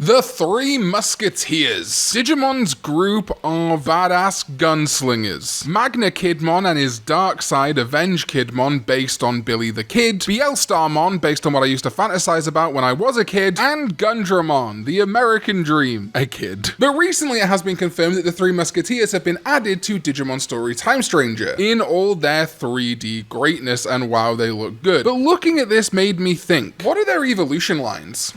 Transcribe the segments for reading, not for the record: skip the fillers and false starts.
The Three Musketeers. Digimon's group of badass gunslingers. MagnaKidmon and his dark side Abergele based on Billy the Kid, Beelstarmon based on what I used to fantasize about when I was a kid, and Gundramon, the American dream, a kid. But recently it has been confirmed that the Three Musketeers have been added to Digimon Story Time Stranger in all their 3D greatness, and wow, they look good. But looking at this made me think, what are their evolution lines?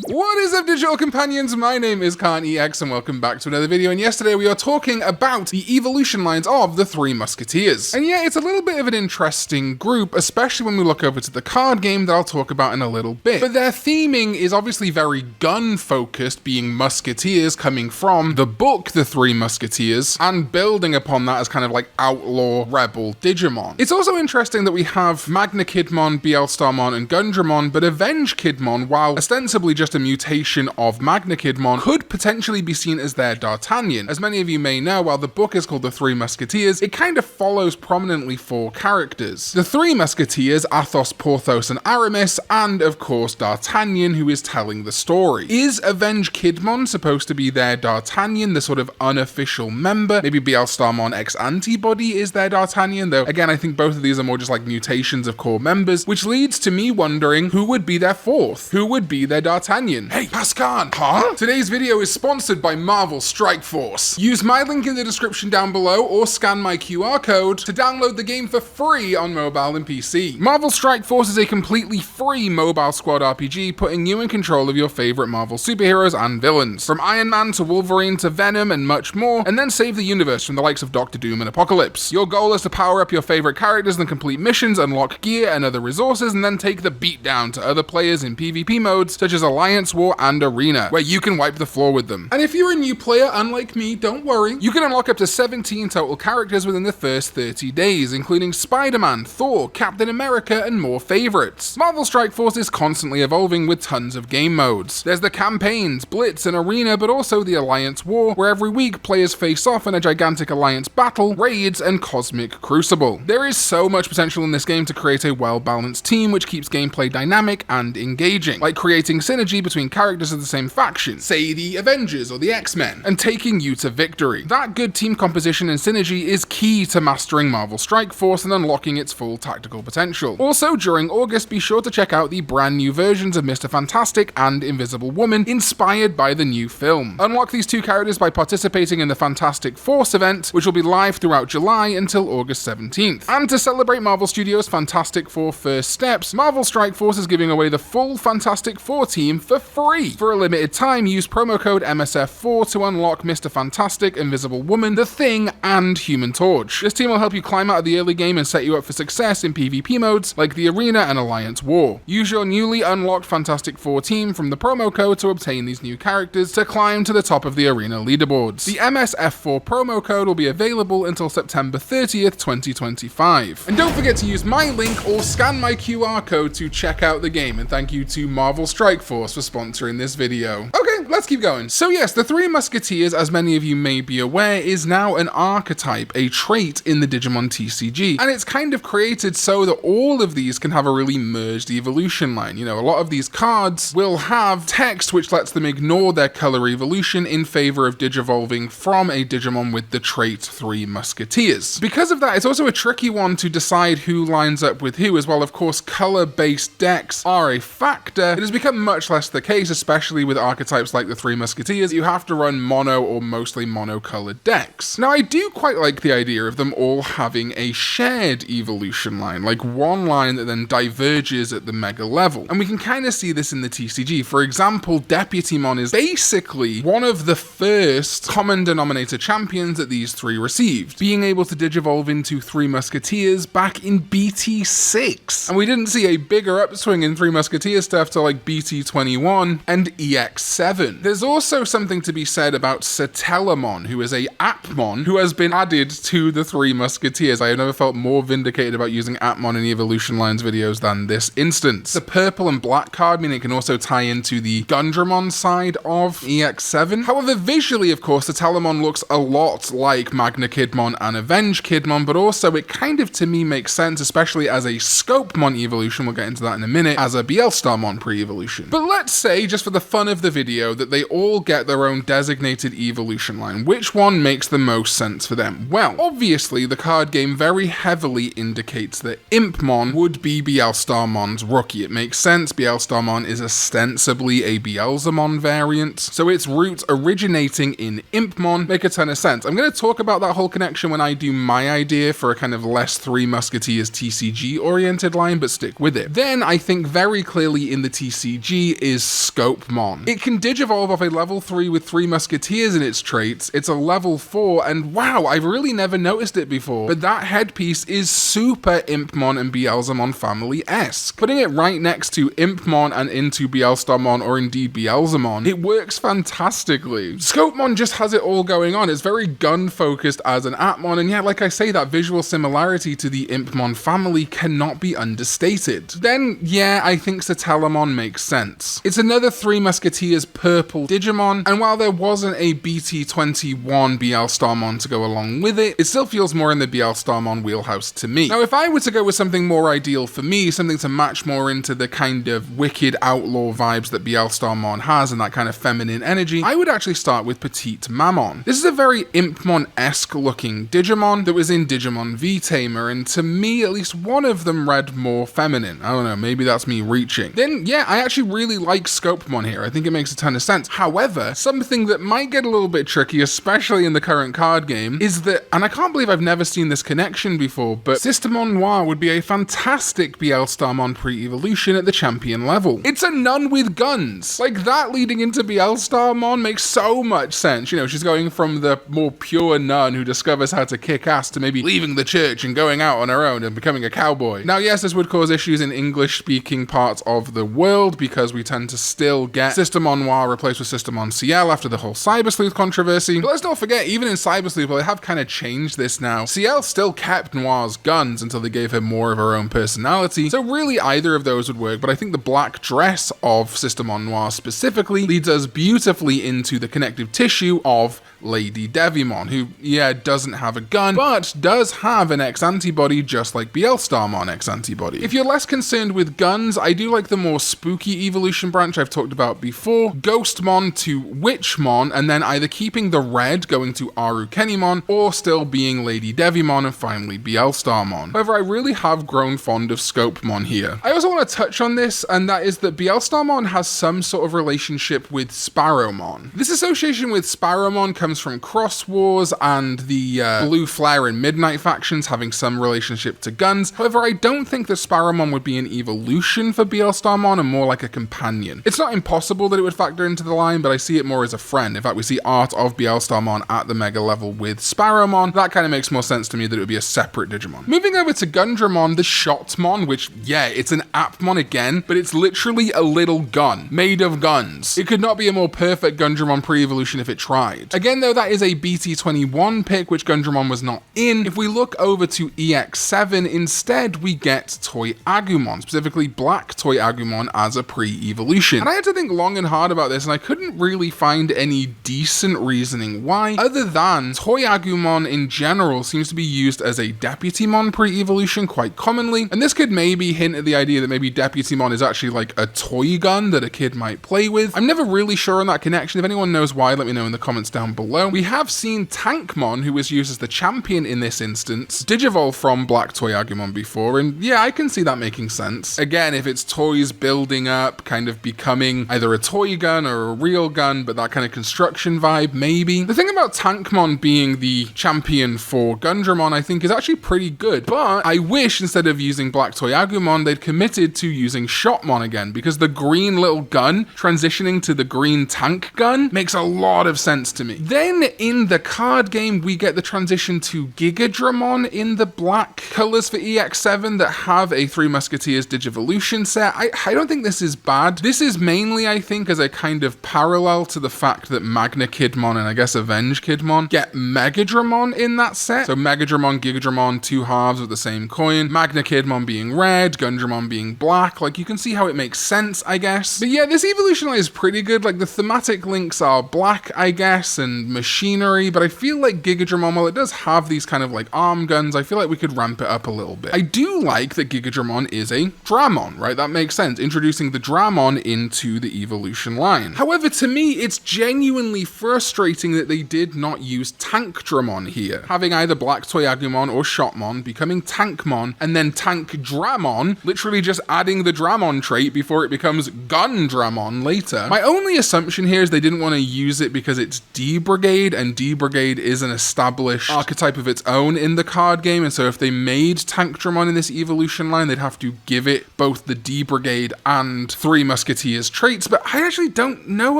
What is up, digital companions? My name is Karn EX and welcome back to another video, and yesterday we are talking about the evolution lines of the Three Musketeers. And yeah, it's a little bit of an interesting group, especially when we look over to the card game that I'll talk about in a little bit. But their theming is obviously very gun-focused, being musketeers coming from the book The Three Musketeers, and building upon that as kind of like outlaw rebel Digimon. It's also interesting that we have MagnaKidmon, Beelstarmon, and Gundramon, but Abergele, while ostensibly just a mutation of MagnaKidmon, could potentially be seen as their D'Artagnan. As many of you may know, while the book is called The Three Musketeers, it kind of follows prominently four characters. The Three Musketeers, Athos, Porthos, and Aramis, and of course D'Artagnan, who is telling the story. Is Abergele supposed to be their D'Artagnan, the sort of unofficial member? Maybe Beelstarmon X Antibody is their D'Artagnan, though again I think both of these are more just like mutations of core members, which leads to me wondering who would be their fourth? Who would be their D'Artagnan? Hey, Pascal! Huh? Today's video is sponsored by Marvel Strike Force. Use my link in the description down below or scan my QR code to download the game for free on mobile and PC. Marvel Strike Force is a completely free mobile squad RPG putting you in control of your favorite Marvel superheroes and villains. From Iron Man to Wolverine to Venom and much more, and then save the universe from the likes of Doctor Doom and Apocalypse. Your goal is to power up your favorite characters and complete missions, unlock gear and other resources, and then take the beat down to other players in PvP modes such as Alliance War and Arena, where you can wipe the floor with them. And if you're a new player, unlike me, don't worry. You can unlock up to 17 total characters within the first 30 days, including Spider-Man, Thor, Captain America, and more favorites. Marvel Strike Force is constantly evolving with tons of game modes. There's the campaigns, Blitz, and Arena, but also the Alliance War, where every week players face off in a gigantic alliance battle, raids, and cosmic crucible. There is so much potential in this game to create a well-balanced team which keeps gameplay dynamic and engaging, like creating synergy between characters of the same faction, say the Avengers or the X-Men, and taking you to victory. That good team composition and synergy is key to mastering Marvel Strike Force and unlocking its full tactical potential. Also, during August, be sure to check out the brand new versions of Mr. Fantastic and Invisible Woman, inspired by the new film. Unlock these two characters by participating in the Fantastic Force event, which will be live throughout July until August 17th. And to celebrate Marvel Studios' Fantastic Four first steps, Marvel Strike Force is giving away the full Fantastic Four team for free. For a limited time, use promo code MSF4 to unlock Mr. Fantastic, Invisible Woman, The Thing, and Human Torch. This team will help you climb out of the early game and set you up for success in PvP modes like the Arena and Alliance War. Use your newly unlocked Fantastic Four team from the promo code to obtain these new characters to climb to the top of the Arena leaderboards. The MSF4 promo code will be available until September 30th, 2025. And don't forget to use my link or scan my QR code to check out the game, and thank you to Marvel Strike Force for sponsoring this video. Okay, let's keep going. So yes, the Three Musketeers, as many of you may be aware, is now an archetype, a trait in the Digimon TCG, and it's kind of created so that all of these can have a really merged evolution line. You know, a lot of these cards will have text which lets them ignore their color evolution in favor of digivolving from a Digimon with the trait Three Musketeers. Because of that, it's also a tricky one to decide who lines up with who, as well. Of course, color-based decks are a factor. It has become much less the case, especially with archetypes like the Three Musketeers. You have to run mono or mostly mono-colored decks. Now, I do quite like the idea of them all having a shared evolution line, like one line that then diverges at the mega level. And we can kind of see this in the TCG. For example, Deputymon is basically one of the first common denominator champions that these three received, being able to digivolve into Three Musketeers back in BT6. And we didn't see a bigger upswing in Three Musketeer stuff till like BT21 21, and EX7. There's also something to be said about Satellamon, who is a Appmon who has been added to the Three Musketeers. I have never felt more vindicated about using Appmon in Evolution Lines videos than this instance. The purple and black card mean it can also tie into the Gundramon side of EX7. However, visually, of course, Satellamon looks a lot like MagnaKidmon and Abergele, but also it kind of, to me, makes sense, especially as a Scopemon evolution, we'll get into that in a minute, as a Beelstarmon pre-evolution. But let's say, just for the fun of the video, that they all get their own designated evolution line. Which one makes the most sense for them? Well, obviously, the card game very heavily indicates that Impmon would be Beelstarmon's rookie. It makes sense. Beelstarmon is ostensibly a Beelzemon variant, so its roots originating in Impmon make a ton of sense. I'm going to talk about that whole connection when I do my idea for a kind of less Three Musketeers TCG oriented line, but stick with it. Then I think very clearly in the TCG is Scopemon. It can digivolve off a level 3 with Three Musketeers in its traits. It's a level 4, and wow, I've really never noticed it before, but that headpiece is super Impmon and Beelzemon family-esque. Putting it right next to Impmon and into Beelstarmon, or indeed Beelzemon, it works fantastically. Scopemon just has it all going on. It's very gun-focused as an Appmon, and yeah, like I say, that visual similarity to the Impmon family cannot be understated. Then, yeah, I think Satellamon makes sense. It's another Three Musketeers purple Digimon, and while there wasn't a BT21 Beelstarmon to go along with it, it still feels more in the Beelstarmon wheelhouse to me. Now, if I were to go with something more ideal for me, something to match more into the kind of wicked outlaw vibes that Beelstarmon has and that kind of feminine energy, I would actually start with Petite Mammon. This is a very Impmon-esque looking Digimon that was in Digimon V-Tamer, and to me, at least one of them read more feminine. I don't know, maybe that's me reaching. Then, yeah, I actually really like Scopemon here. I think it makes a ton of sense. However, something that might get a little bit tricky, especially in the current card game, is that, and I can't believe I've never seen this connection before, but Systemon Noir would be a fantastic Beelstarmon pre-evolution at the champion level. It's a nun with guns. Like, that leading into Beelstarmon makes so much sense. You know, she's going from the more pure nun who discovers how to kick ass to maybe leaving the church and going out on her own and becoming a cowboy. Now, yes, this would cause issues in English-speaking parts of the world because we tend to still get Systemon Noir replaced with Systemon CL after the whole Cyber Sleuth controversy. But let's not forget, even in Cyber Sleuth, well, they have kind of changed this now. CL still kept Noir's guns until they gave her more of her own personality, so really either of those would work, but I think the black dress of Systemon Noir specifically leads us beautifully into the connective tissue of Lady Devimon, who, yeah, doesn't have a gun, but does have an X antibody just like Beelstarmon X antibody. If you're less concerned with guns, I do like the more spooky evolution branch I've talked about before, Ghostmon to Witchmon, and then either keeping the red going to Arukenimon, or still being Lady Devimon and finally Beelstarmon. However, I really have grown fond of Scopemon here. I also want to touch on this, and that is that Beelstarmon has some sort of relationship with Sparrowmon. This association with Sparrowmon comes from Cross Wars and the Blue Flare and Midnight factions having some relationship to guns. However, I don't think that Sparrowmon would be an evolution for Beelstarmon and more like a companion. It's not impossible that it would factor into the line, but I see it more as a friend. In fact, we see art of Beelstarmon at the Mega level with Sparrowmon. That kind of makes more sense to me that it would be a separate Digimon. Moving over to Gundramon, the Shotmon, which, yeah, it's an Appmon again, but it's literally a little gun made of guns. It could not be a more perfect Gundramon pre-evolution if it tried. Again, though, that is a BT21 pick, which Gundramon was not in. If we look over to EX7, instead we get Toy Agumon, specifically Black Toy Agumon as a pre-evolution. And I had to think long and hard about this, and I couldn't really find any decent reasoning why, other than Toy Agumon in general seems to be used as a Deputymon pre-evolution quite commonly, and this could maybe hint at the idea that maybe Deputymon is actually like a toy gun that a kid might play with. I'm never really sure on that connection. If anyone knows why, let me know in the comments down below. We have seen Tankmon, who was used as the champion in this instance, digivolve from Black Toy Agumon before, and yeah, I can see that making sense. Again, if it's toys building up, kind of becoming either a toy gun or a real gun, but that kind of construction vibe, maybe. The thing about Tankmon being the champion for Gundramon, I think, is actually pretty good, but I wish instead of using Black Toy Agumon, they'd committed to using Shotmon again, because the green little gun transitioning to the green tank gun makes a lot of sense to me. Then Then in the card game, we get the transition to Gigadramon in the black colors for EX7 that have a Three Musketeers Digivolution set. I don't think this is bad. This is mainly, I think, as a kind of parallel to the fact that MagnaKidmon and I guess AvengeKidmon get Megadramon in that set. So Megadramon, Gigadramon, two halves of the same coin. MagnaKidmon being red, Gundramon being black. Like, you can see how it makes sense, I guess. But yeah, this evolution line is pretty good. Like, the thematic links are black, I guess, and machinery, but I feel like Gigadramon, while it does have these kind of like arm guns, I feel like we could ramp it up a little bit. I do like that Gigadramon is a Dramon, right? That makes sense. Introducing the Dramon into the evolution line. However, to me, it's genuinely frustrating that they did not use Tankdramon here. Having either Black Toy Agumon or Shotmon, becoming Tankmon, and then Tankdramon, literally just adding the Dramon trait before it becomes Gundramon later. My only assumption here is they didn't want to use it because it's D-Brigade, and D-Brigade is an established archetype of its own in the card game, and so if they made Tankdramon in this evolution line, they'd have to give it both the D-Brigade and Three Musketeers traits, but I actually don't know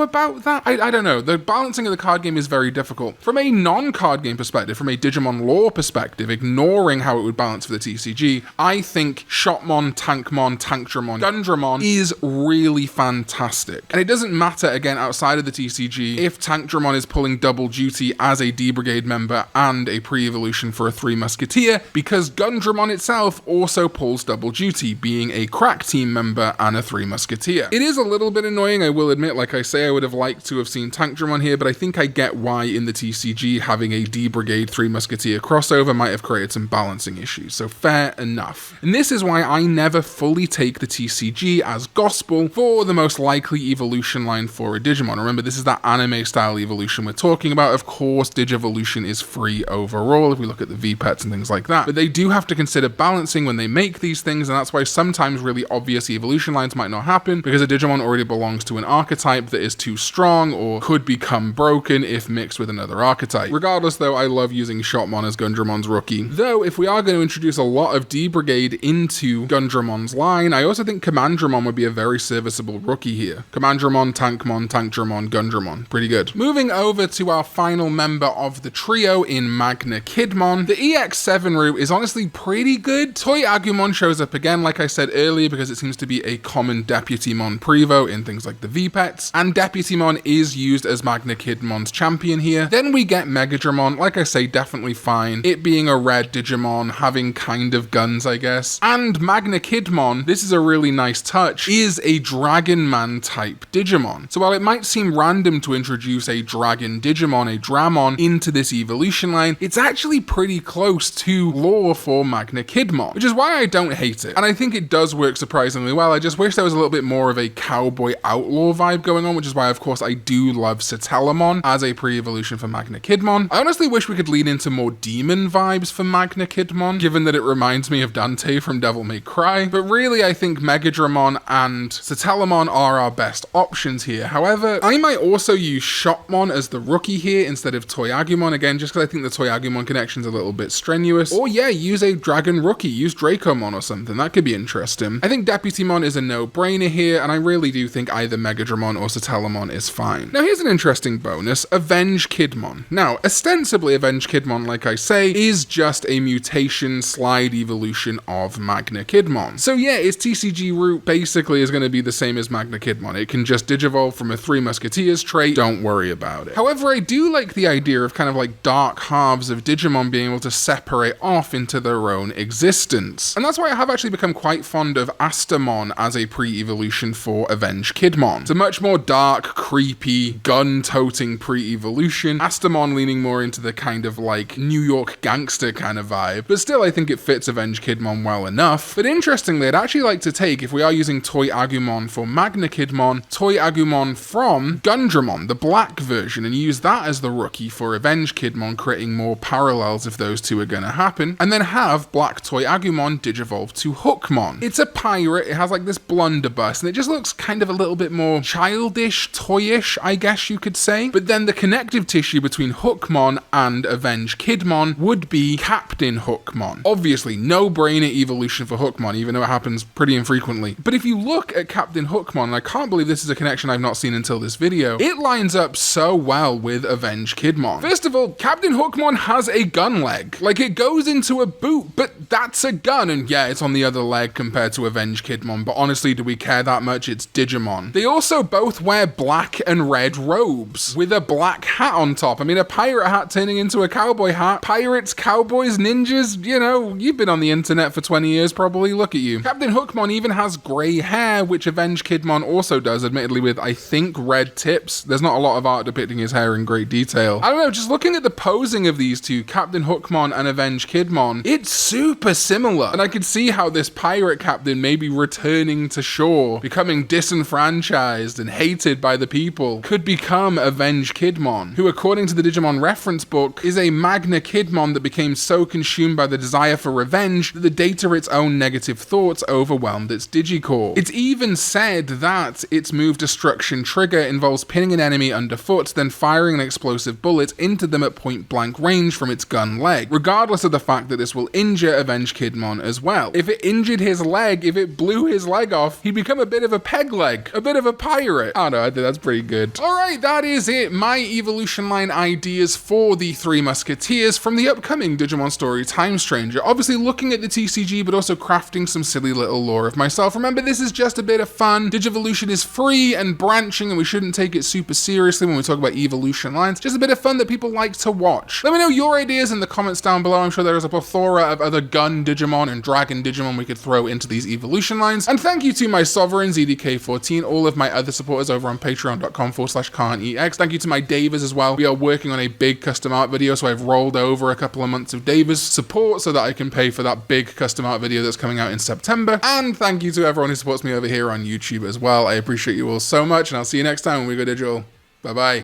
about that. I don't know. The balancing of the card game is very difficult. From a non-card game perspective, from a Digimon lore perspective, ignoring how it would balance for the TCG, I think Shotmon, Tankmon, Tankdramon, Gundramon is really fantastic. And it doesn't matter, again, outside of the TCG, if Tankdramon is pulling double duty as a D-Brigade member and a pre-evolution for a Three Musketeer, because Gundramon itself also pulls double duty, being a crack team member and a Three Musketeer. It is a little bit annoying, I will admit. Like I say, I would have liked to have seen Tankdramon here, but I think I get why in the TCG having a D-Brigade Three Musketeer crossover might have created some balancing issues, so fair enough. And this is why I never fully take the TCG as gospel for the most likely evolution line for a Digimon. Remember, this is that anime style evolution we're talking about. Of course, Digivolution is free overall if we look at the VPETs and things like that, but they do have to consider balancing when they make these things, and that's why sometimes really obvious evolution lines might not happen because a Digimon already belongs to an archetype that is too strong or could become broken if mixed with another archetype. Regardless though, I love using Shotmon as Gundramon's rookie. Though, if we are going to introduce a lot of D-Brigade into Gundramon's line, I also think Commandramon would be a very serviceable rookie here. Commandramon, Tankmon, Tankdramon, Gundramon. Pretty good. Moving over to our final member of the trio in MagnaKidmon, the EX7 route is honestly pretty good. Toy Agumon shows up again, like I said earlier, because it seems to be a common Deputymon Prevo in things like the VPETs, and Deputymon is used as MagnaKidmon's champion here. Then we get Megadramon, like I say, definitely fine. It being a red Digimon, having kind of guns, I guess. And MagnaKidmon, this is a really nice touch, is a Dragon Man type Digimon. So while it might seem random to introduce a Dragon Digimon, a Dramon, into this evolution line, it's actually pretty close to lore for MagnaKidmon, which is why I don't hate it. And I think it does work surprisingly well. I just wish there was a little bit more of a cowboy outlaw vibe going on, which is why, of course, I do love Satellamon as a pre-evolution for MagnaKidmon. I honestly wish we could lean into more demon vibes for MagnaKidmon, given that it reminds me of Dante from Devil May Cry. But really, I think Megadramon and Satellamon are our best options here. However, I might also use Shotmon as the rookie here instead of Toy Agumon, again, just because I think the Toy Agumon connection's a little bit strenuous. Or yeah, use a Dragon rookie, use Dracomon or something, that could be interesting. I think Deputymon is a no-brainer here, and I really do think either Megadramon or Satellamon is fine. Now here's an interesting bonus, AvengeKidmon. Now, ostensibly AvengeKidmon, like I say, is just a mutation slide evolution of MagnaKidmon. So yeah, its TCG route basically is going to be the same as MagnaKidmon. It can just digivolve from a Three Musketeers trait, don't worry about it. However, I do like the idea of kind of like dark halves of Digimon being able to separate off into their own existence. And that's why I have actually become quite fond of Astamon as a pre-evolution for AvengeKidmon. It's a much more dark, creepy, gun-toting pre-evolution. Astamon leaning more into the kind of like New York gangster kind of vibe, but still I think it fits AvengeKidmon well enough. But interestingly, I'd actually like to take, if we are using Toy Agumon for MagnaKidmon, Toy Agumon from Gundramon, the black version, and use that as the rookie for AvengeKidmon, creating more parallels if those two are going to happen, and then have Black Toy Agumon digivolve to Hookmon. It's a pirate, it has like this blunderbuss, and it just looks kind of a little bit more childish, toyish, I guess you could say. But then the connective tissue between Hookmon and AvengeKidmon would be Captain Hookmon. Obviously, no-brainer evolution for Hookmon, even though it happens pretty infrequently. But if you look at Captain Hookmon, and I can't believe this is a connection I've not seen until this video, it lines up so well with AvengeKidmon. First of all, Captain Hookmon has a gun leg. Like, it goes into a boot, but that's a gun, and yeah, it's on the other leg compared to AvengeKidmon, but honestly, do we care that much? It's Digimon. They also both wear black and red robes with a black hat on top. I mean, a pirate hat turning into a cowboy hat. Pirates, cowboys, ninjas, you know, you've been on the internet for 20 years probably, look at you. Captain Hookmon even has grey hair, which AvengeKidmon also does, admittedly with, I think, red tips. There's not a lot of art depicting his hair in great detail. I don't know, just looking at the posing of these two, Captain Hookmon and AvengeKidmon, it's super similar. And I could see how this pirate captain may be returning to shore, becoming disenfranchised and hated by the people, could become AvengeKidmon, who according to the Digimon reference book is a MagnaKidmon that became so consumed by the desire for revenge that the data its own negative thoughts overwhelmed its Digicore. It's even said that its move Destruction Trigger involves pinning an enemy underfoot, then firing an explosive bullet into them at point blank range from its gun leg, regardless of the fact that this will injure AvengeKidmon as well. If it injured his leg, if it blew his leg off, he'd become a bit of a peg leg, a bit of a pirate. I don't know, I think that's pretty good. Alright, that is it. My evolution line ideas for the Three Musketeers from the upcoming Digimon Story Time Stranger. Obviously looking at the TCG, but also crafting some silly little lore of myself. Remember, this is just a bit of fun. Digivolution is free and branching, and we shouldn't take it super seriously when we talk about evolution lines. Just a bit of fun that people like to watch. Let me know your ideas in the comments down below. I'm sure there is a plethora of other gun Digimon and dragon Digimon we could throw into these evolution lines. And thank you to my sovereigns, EDK14, all of my other supporters over on patreon.com/Karn EX. Thank you to my Davers as well. We are working on a big custom art video, so I've rolled over a couple of months of Davers support so that I can pay for that big custom art video that's coming out in September. And thank you to everyone who supports me over here on YouTube as well. I appreciate you all so much, and I'll see you next time when we go digital. Bye-bye.